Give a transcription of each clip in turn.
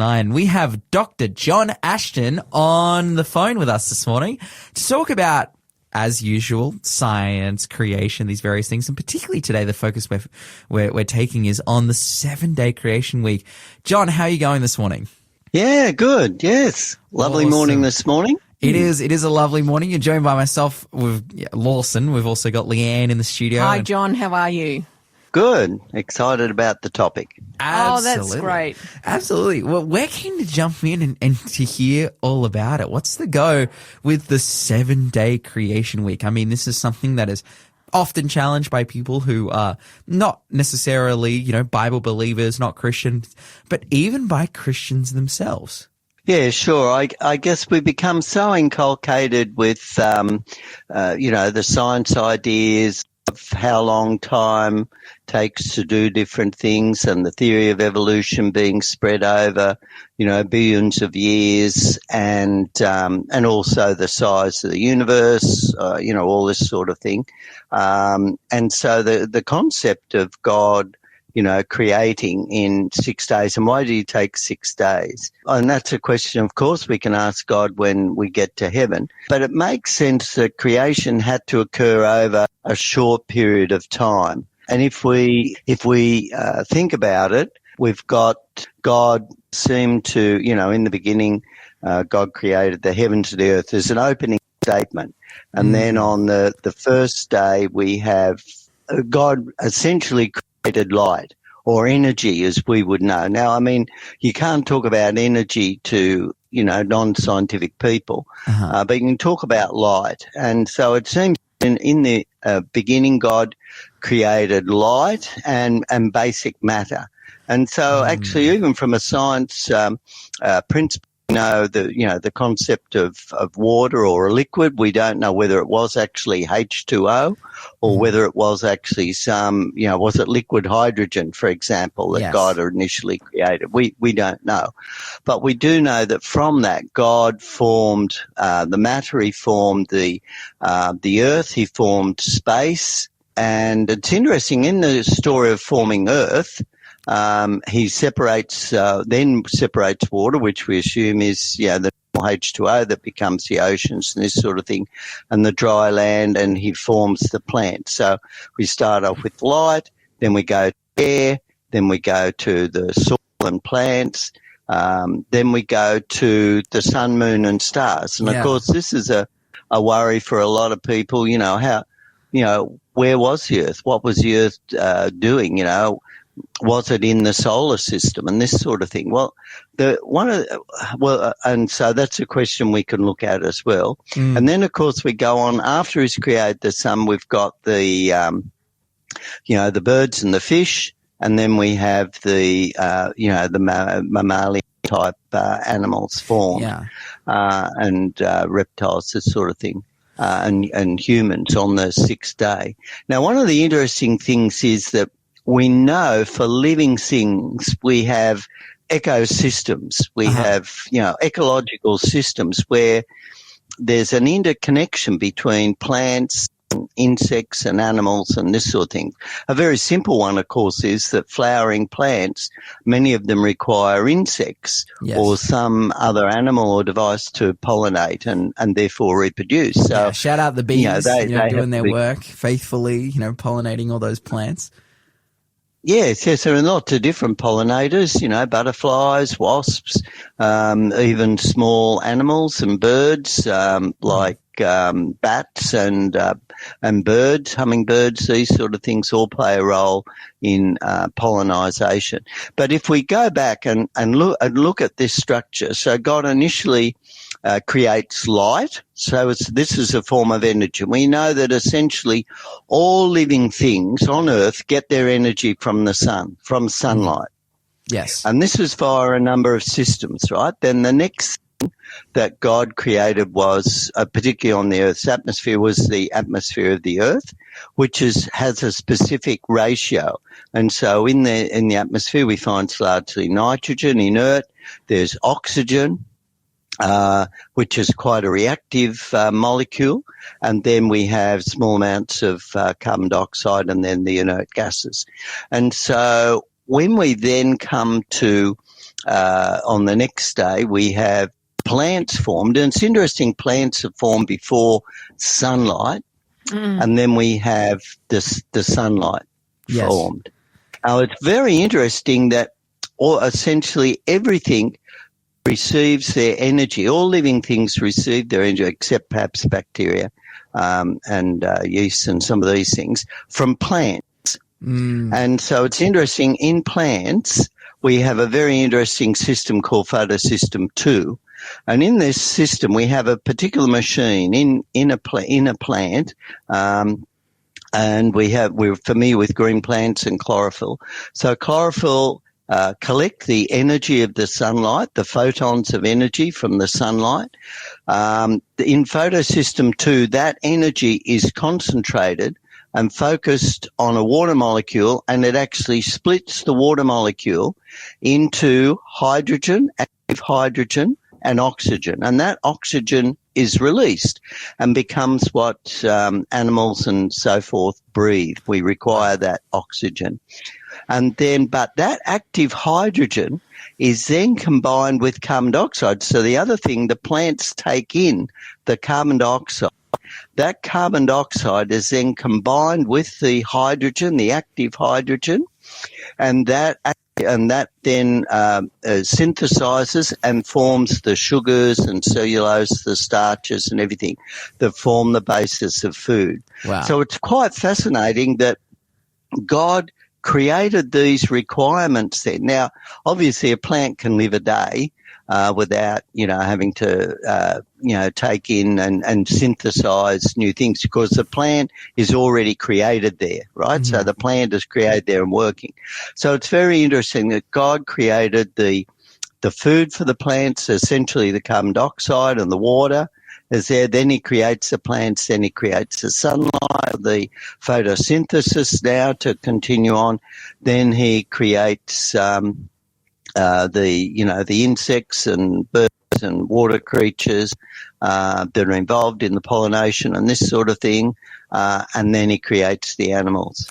9. We have Dr. John Ashton on the phone with us this morning to talk about, as usual, science, creation, these various things. And particularly today, the focus we're taking is on the 7-day creation week. John, how are you going this morning? Yeah, good. Yes. Lovely Awesome. morning this morning. It is a lovely morning. You're joined by myself with Lawson. We've also got Leanne in the studio. Hi, John. How are you? Good. Excited about the topic. Absolutely. Oh, that's great. Absolutely. Well, we're keen to jump in and to hear all about it. What's the go with the 7-day creation week? I mean, this is something that is often challenged by people who are not necessarily, Bible believers, not Christians, but even by Christians themselves. Yeah, sure. I guess we become so inculcated with, the science ideas of how long time takes to do different things, and the theory of evolution being spread over, billions of years, and also the size of the universe, all this sort of thing. And so the concept of God, creating in 6 days. And why did he take 6 days? And that's a question, of course, we can ask God when we get to heaven. But it makes sense that creation had to occur over a short period of time. And if we think about it, we've got God seemed to, in the beginning, God created the heavens and the earth. There's an opening statement. And then on the first day, we have God essentially created light, or energy as we would know. Now, I mean, you can't talk about energy to, non-scientific people, but you can talk about light. And so it seems in the beginning, God created light and basic matter. And so actually, even from a science principle, the concept of water or a liquid, we don't know whether it was actually H2O or whether it was actually some, was it liquid hydrogen, for example, that God initially created? We don't know. But we do know that from that, God formed the matter, he formed the earth, he formed space. And it's interesting, in the story of forming earth, he separates water, which we assume is, the H2O that becomes the oceans and this sort of thing, and the dry land, and he forms the plants. So we start off with light, then we go to air, then we go to the soil and plants, then we go to the sun, moon, and stars. And of course, this is a worry for a lot of people, where was the earth? What was the earth doing, Was it in the solar system and this sort of thing? Well, and so that's a question we can look at as well. And then, of course, we go on after he's created the sun. We've got the birds and the fish, and then we have the mammalian type animals formed, and reptiles, this sort of thing. And humans on the 6th day. Now, one of the interesting things is that we know for living things we have ecosystems. We have, ecological systems where there's an interconnection between plants, insects and animals and this sort of thing. A very simple one, of course, is that flowering plants, many of them require insects or some other animal or device to pollinate and therefore reproduce. So shout out the bees, they doing their work faithfully, pollinating all those plants. Yes, there are lots of different pollinators, butterflies, wasps, even small animals and birds, like bats and birds, hummingbirds, these sort of things all play a role in pollinization. But if we go back and look at this structure, so God initially creates light. So this is a form of energy. We know that essentially all living things on Earth get their energy from the sun, from sunlight. Yes. And this was via a number of systems, right? Then the next thing that God created was, particularly on the Earth's atmosphere, was the atmosphere of the Earth, which has a specific ratio. And so in the atmosphere we find largely nitrogen, inert. There's oxygen, which is quite a reactive molecule, and then we have small amounts of carbon dioxide and then the inert gases. And so when we then come to on the next day, we have plants formed. And it's interesting, plants are formed before sunlight, and then we have the sunlight formed. Now, it's very interesting that essentially everything receives their energy. All living things receive their energy, except perhaps bacteria and yeast and some of these things, from plants. And so it's interesting, in plants, we have a very interesting system called photosystem 2. And in this system, we have a particular machine in a plant, and we're familiar with green plants and chlorophyll. So chlorophyll collect the energy of the sunlight, the photons of energy from the sunlight. In photosystem 2, that energy is concentrated and focused on a water molecule, and it actually splits the water molecule into hydrogen, active hydrogen, and oxygen. And that oxygen is released and becomes what animals and so forth breathe. We require that oxygen. And then, but that active hydrogen is then combined with carbon dioxide. So the other thing, the plants take in the carbon dioxide. That carbon dioxide is then combined with the hydrogen, the active hydrogen, and that then synthesizes and forms the sugars and cellulose, the starches and everything that form the basis of food. Wow. So it's quite fascinating that God created these requirements then. Now, obviously a plant can live a day without, having to, take in and synthesize new things, because the plant is already created there, right? So the plant is created there and working. So it's very interesting that God created the food for the plants, essentially the carbon dioxide and the water is there. Then he creates the plants, then he creates the sunlight, the photosynthesis now to continue on. Then he creates the insects and birds and water creatures that are involved in the pollination and this sort of thing, and then he creates the animals.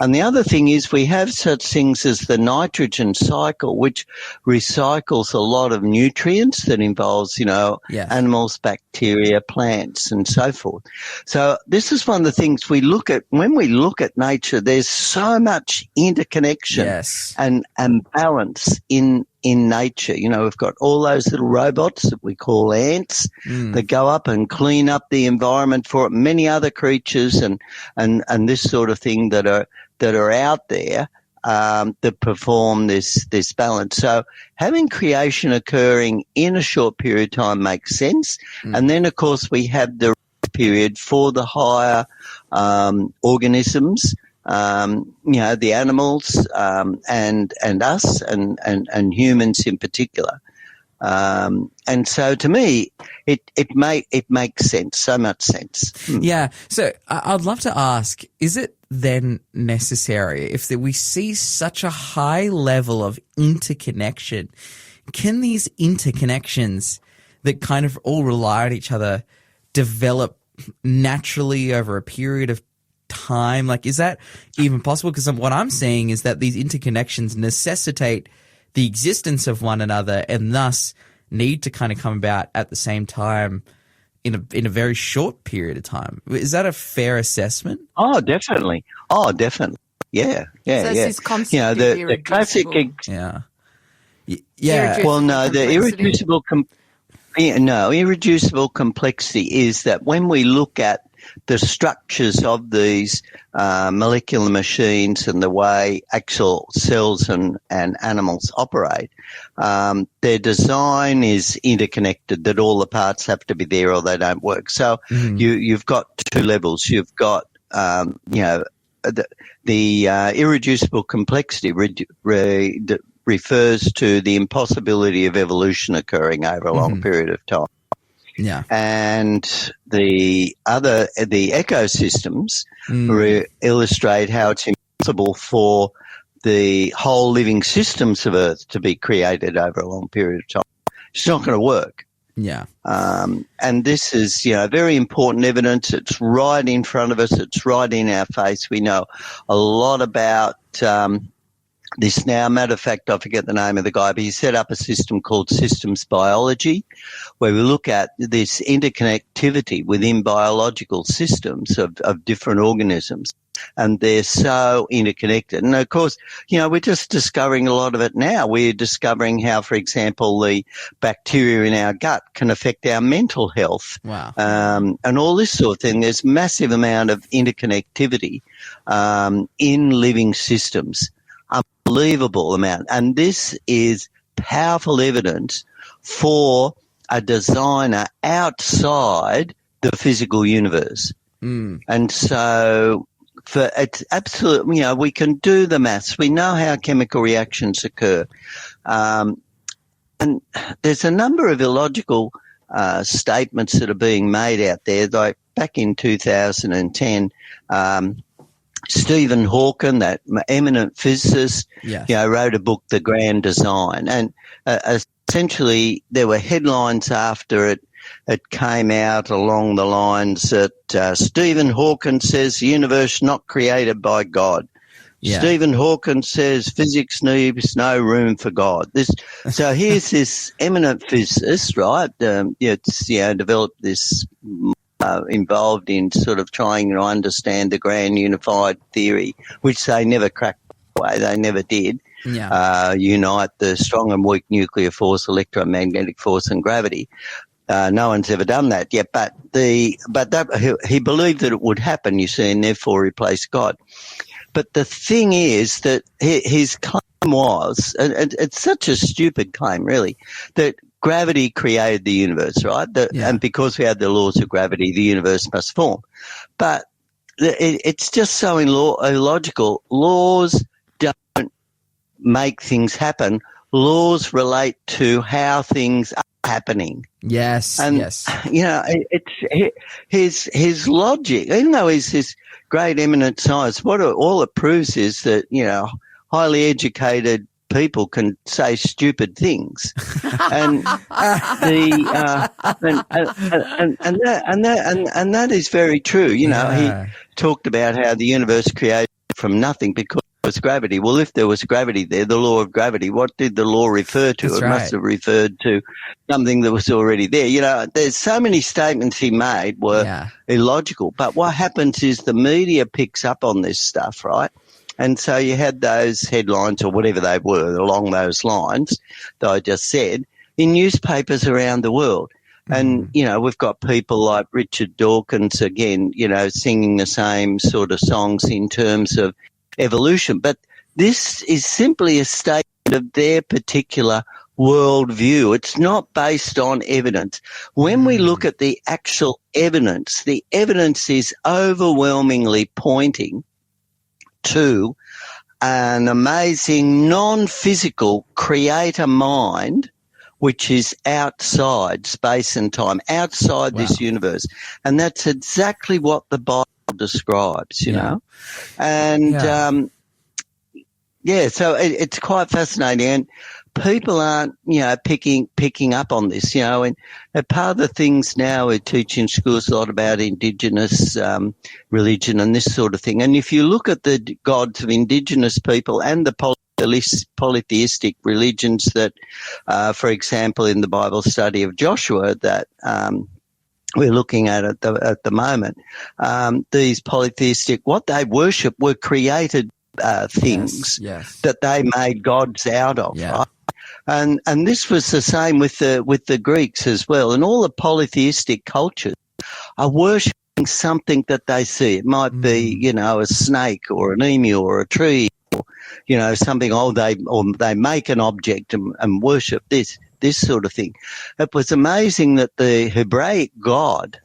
And the other thing is we have such things as the nitrogen cycle, which recycles a lot of nutrients that involves, animals, bacteria, plants, and so forth. So this is one of the things we look at when we look at nature. There's so much interconnection and balance in nature. We've got all those little robots that we call ants that go up and clean up the environment for it. Many other creatures and this sort of thing that are out there that perform this balance. So having creation occurring in a short period of time makes sense. And then, of course, we have the period for the higher organisms, the animals and us and humans in particular. And so to me, it makes sense, so much sense. Yeah. So I'd love to ask, is it then necessary if we see such a high level of interconnection, can these interconnections that kind of all rely on each other develop naturally over a period of time? Like, is that even possible? Because what I'm saying is that these interconnections necessitate the existence of one another and thus need to kind of come about at the same time in a very short period of time. Is that a fair assessment? Oh, definitely. Yeah. So this concept the classic. Yeah. Well, no, the irreducible complexity is that when we look at the structures of these molecular machines and the way actual cells and animals operate, their design is interconnected, that all the parts have to be there or they don't work. So you've got two levels. You've got, the irreducible complexity refers to the impossibility of evolution occurring over a long period of time. Yeah. And the ecosystems illustrate how it's impossible for the whole living systems of Earth to be created over a long period of time. It's not going to work. Yeah. And this is, very important evidence. It's right in front of us. It's right in our face. We know a lot about this now. Matter of fact, I forget the name of the guy, but he set up a system called systems biology, where we look at this interconnectivity within biological systems of different organisms. And they're so interconnected. And of course, we're just discovering a lot of it now. We're discovering how, for example, the bacteria in our gut can affect our mental health. Wow. And all this sort of thing. There's massive amount of interconnectivity in living systems. Unbelievable amount. And this is powerful evidence for a designer outside the physical universe. And so it's absolute, we can do the maths. We know how chemical reactions occur. And there's a number of illogical statements that are being made out there. Like back in 2010, Stephen Hawking, that eminent physicist, wrote a book, The Grand Design. And essentially there were headlines after it came out along the lines that Stephen Hawking says the universe not created by God. Yeah. Stephen Hawking says physics needs no room for God. So here's this eminent physicist, right? Developed this, involved in sort of trying to understand the grand unified theory, which they never cracked away. They never did. Yeah. Unite the strong and weak nuclear force, electromagnetic force, and gravity. No one's ever done that yet, but he believed that it would happen, you see, and therefore replace God. But the thing is that his claim was, and it's such a stupid claim, really, that gravity created the universe, right? And because we had the laws of gravity, the universe must form. But it's just so illogical. Laws don't make things happen. Laws relate to how things are happening. Yes, and, yes. It's his logic, even though he's this great eminent scientist, all it proves is that, highly educated people can say stupid things. And that is very true. He talked about how the universe created from nothing because was gravity. Well, if there was gravity there, the law of gravity, what did the law refer to? It must have referred to something that was already there. There's so many statements he made were illogical. But what happens is the media picks up on this stuff, right? And so you had those headlines or whatever they were along those lines that I just said in newspapers around the world. And, we've got people like Richard Dawkins again, singing the same sort of songs in terms of evolution. But this is simply a statement of their particular worldview. It's not based on evidence. When we look at the actual evidence, the evidence is overwhelmingly pointing to an amazing non-physical creator mind which is outside space and time, outside this universe. And that's exactly what the Bible describes, you know. And so it's quite fascinating, and people aren't picking up on this, and part of the things now we teach in schools a lot about Indigenous religion and this sort of thing. And if you look at the gods of Indigenous people and the polytheistic religions that for example in the Bible study of Joshua that we're looking at the moment, these polytheistic, what they worship were created things that they made gods out of, right? And this was the same with the Greeks as well. And all the polytheistic cultures are worshipping something that they see. It might be, a snake or an emu or a tree, or, something. They make an object and worship this sort of thing. It was amazing that the Hebraic God,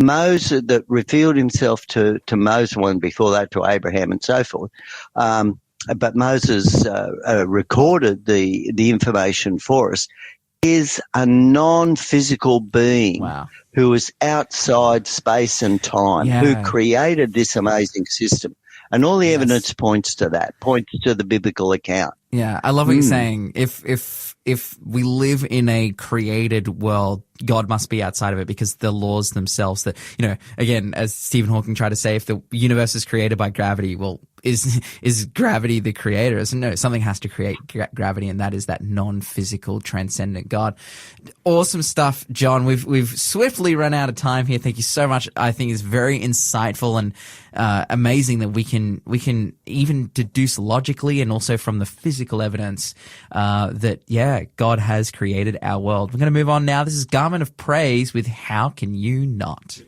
Moses, that revealed himself to Moses, and before that to Abraham and so forth. But Moses recorded the information for us, is a non-physical being who is outside space and time, who created this amazing system. And all the evidence points to that, points to the biblical account. Yeah, I love what you're saying. If we live in a created world, God must be outside of it, because the laws themselves that, again, as Stephen Hawking tried to say, if the universe is created by gravity, well, is gravity the creator? No, something has to create gravity, and that is that non-physical, transcendent God. Awesome stuff, John. We've swiftly run out of time here. Thank you so much. I think it's very insightful and amazing that we can even deduce logically and also from the physical evidence that God has created our world. We're going to move on now. This is Garment of Praise with How Can You Not?